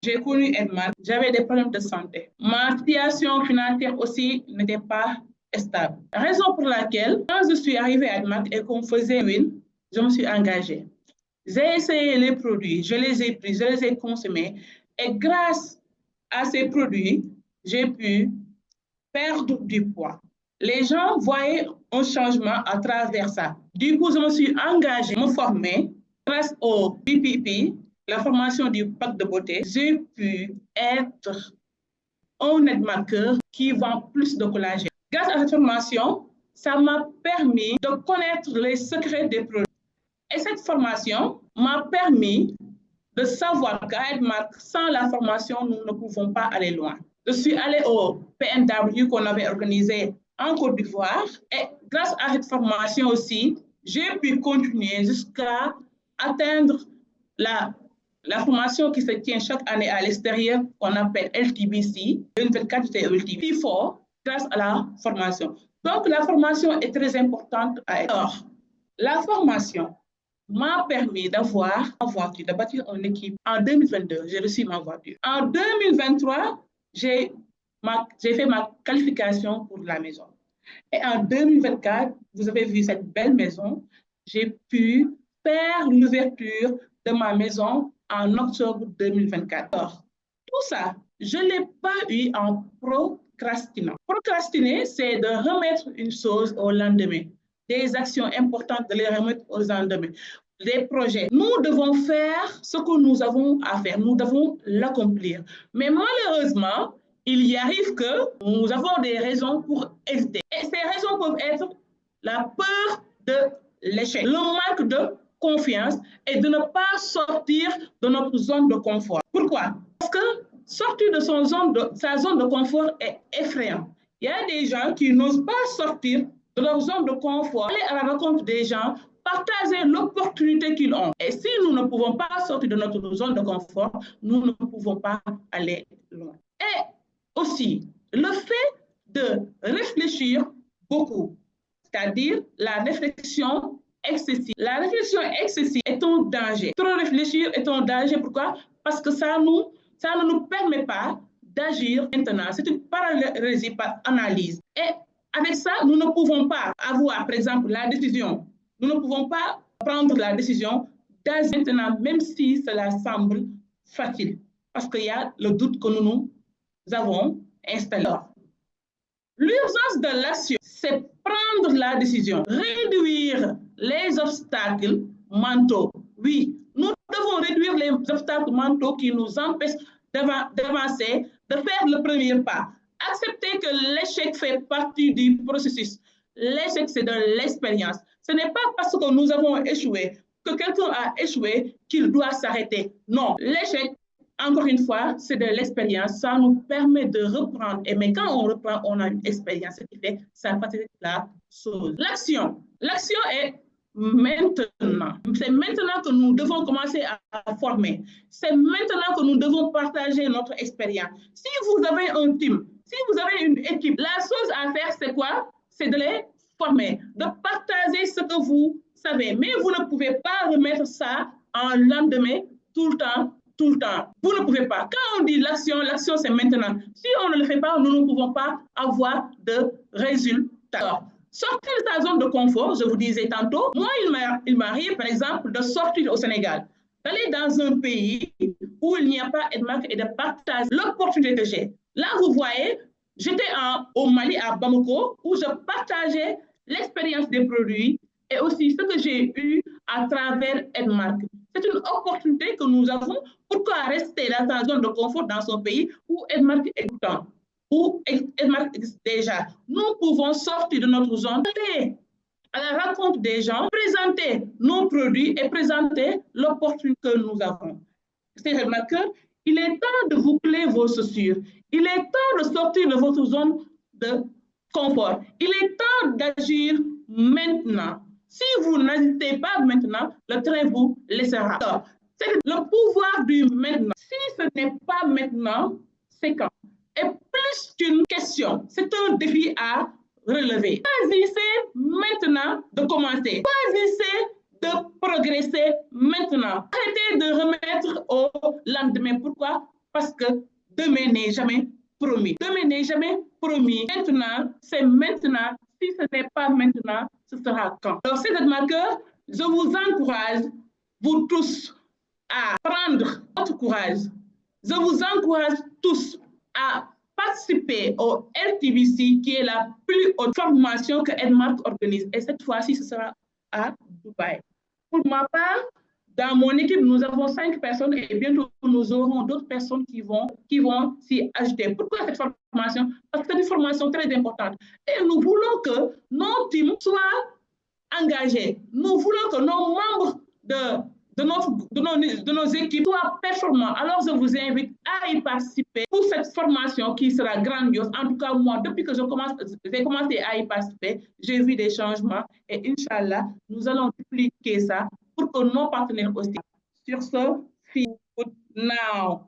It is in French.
j'ai connu Edmark, j'avais des problèmes de santé. Ma situation financière aussi n'était pas stable. Raison pour laquelle, quand je suis arrivée à Edmark et qu'on faisait une, je me suis engagée. J'ai essayé les produits, je les ai pris, je les ai consommés. Et grâce à ces produits, j'ai pu perdre du poids. Les gens voyaient un changement à travers ça. Du coup, je me suis engagée, me former. Grâce au PPP, la formation du pack de beauté, j'ai pu être un Edmarker qui vend plus de collagène. Grâce à cette formation, ça m'a permis de connaître les secrets des produits. Et cette formation m'a permis de savoir qu'à Edmark, sans la formation, nous ne pouvons pas aller loin. Je suis allée au PNW qu'on avait organisé en Côte d'Ivoire et grâce à cette formation aussi, j'ai pu continuer jusqu'à atteindre la formation qui se tient chaque année à l'extérieur, qu'on appelle LTBC, 2024 c'est LTBC, grâce à la formation. Donc, la formation est très importante à être. Alors, la formation m'a permis d'avoir ma voiture, de bâtir une équipe. En 2022, j'ai reçu ma voiture. En 2023, j'ai fait ma qualification pour la maison. Et en 2024, vous avez vu cette belle maison, j'ai pu faire l'ouverture de ma maison en octobre 2024. Alors, tout ça, je ne l'ai pas eu en procrastinant. Procrastiner, c'est de remettre une chose au lendemain. Des actions importantes, de les remettre au lendemain. Des projets. Nous devons faire ce que nous avons à faire. Nous devons l'accomplir. Mais malheureusement, il y arrive que nous avons des raisons pour hésiter. Et ces raisons peuvent être la peur de l'échec, le manque de confiance et de ne pas sortir de notre zone de confort. Pourquoi? Parce que sortir de sa zone de confort est effrayant. Il y a des gens qui n'osent pas sortir de leur zone de confort, aller à la rencontre des gens, partager l'opportunité qu'ils ont. Et si nous ne pouvons pas sortir de notre zone de confort, nous ne pouvons pas aller loin. Et aussi, le fait de réfléchir beaucoup, c'est-à-dire la réflexion excessive. La réflexion excessive est un danger. Trop réfléchir est un danger. Pourquoi? Parce que ça ne nous permet pas d'agir maintenant. C'est une paralysie par analyse. Et avec ça, nous ne pouvons pas avoir, par exemple, la décision. Nous ne pouvons pas prendre la décision d'agir maintenant, même si cela semble facile. Parce qu'il y a le doute que nous avons installé. L'urgence de l'action, c'est prendre la décision, réduire les obstacles mentaux. Oui, nous devons réduire les obstacles mentaux qui nous empêchent d'avancer, de faire le premier pas. Accepter que l'échec fait partie du processus. L'échec, c'est de l'expérience. Ce n'est pas parce que nous avons échoué, que quelqu'un a échoué, qu'il doit s'arrêter. Non, l'échec, encore une fois, c'est de l'expérience. Ça nous permet de reprendre. Mais quand on reprend, on a une expérience, ce qui fait ça facilite la chose. L'action. L'action est maintenant. C'est maintenant que nous devons commencer à former. C'est maintenant que nous devons partager notre expérience. Si vous avez un team, si vous avez une équipe, la chose à faire, c'est quoi? C'est de les former, de partager ce que vous savez. Mais vous ne pouvez pas remettre ça en lendemain tout le temps. Tout le temps. Vous ne pouvez pas. Quand on dit l'action, l'action c'est maintenant. Si on ne le fait pas, nous ne pouvons pas avoir de résultats. Alors, sortir de sa zone de confort, je vous disais tantôt, moi il m'arrive par exemple de sortir au Sénégal, d'aller dans un pays où il n'y a pas Edmark et de partager l'opportunité que j'ai. Là, vous voyez, j'étais au Mali, à Bamako, où je partageais l'expérience des produits et aussi ce que j'ai eu à travers Edmark. C'est une opportunité que nous avons. Pourquoi rester dans sa zone de confort dans son pays où Edmark est tout le temps, où Edmark existe déjà? Nous pouvons sortir de notre zone, aller à la rencontre des gens, présenter nos produits et présenter l'opportunité que nous avons. C'est Edmarker, il est temps de boucler vos chaussures. Il est temps de sortir de votre zone de confort. Il est temps d'agir maintenant. Si vous n'agissez pas maintenant, le train vous laissera. C'est le pouvoir du maintenant. Si ce n'est pas maintenant, c'est quand? Et plus qu'une question, c'est un défi à relever. Choisissez maintenant de commencer. Choisissez de progresser maintenant. Arrêtez de remettre au lendemain. Pourquoi? parce que demain n'est jamais promis. Demain n'est jamais promis. Maintenant, c'est maintenant. Si ce n'est pas maintenant, ce sera quand? Alors, ces marqueurs, je vous encourage, vous tous, à prendre votre courage. Je vous encourage tous à participer au LTBC, qui est la plus haute formation que Edmark organise. Et cette fois-ci, ce sera à Dubaï. Pour ma part, dans mon équipe, nous avons 5 personnes et bientôt nous aurons d'autres personnes qui vont s'y ajouter. Pourquoi cette formation? Parce que c'est une formation très importante. Et nous voulons que nos teams soient engagés. Nous voulons que nos membres de nos équipes soient performants. Alors, je vous invite à y participer pour cette formation qui sera grandiose. En tout cas, moi, depuis que j'ai commencé à y participer, j'ai vu des changements et Inch'Allah, nous allons dupliquer ça pour que nos partenaires aussi. Sur ce, now.